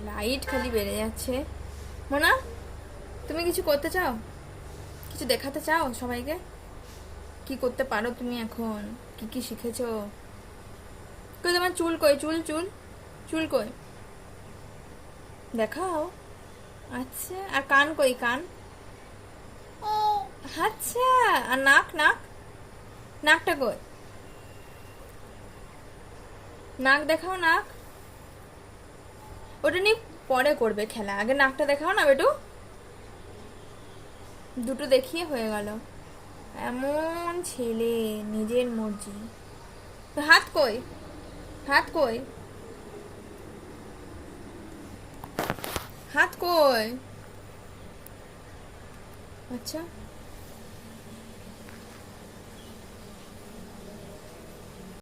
Light খালি বেড়ে যাচ্ছে। মোনা, তুমি কিছু করতে চাও? কিছু দেখাতে চাও সবাইকে? কি করতে পারো তুমি এখন? কি কি শিখেছো? কই তোমার চুল কই? চুল চুল চুল কই? দেখাও। আচ্ছা, আর কান কই? কান? আচ্ছা, আর নাক? নাক নাকটা কই? নাক দেখাও, নাক। ওটা নিয়ে পরে করবে খেলা, আগে নাকটা দেখাও না বেটু। দুটো দেখিয়ে হয়ে গেল। এমন ছেলে, নিজের মর্জি। তো হাত কই? হাত কই? হাত কই? আচ্ছা,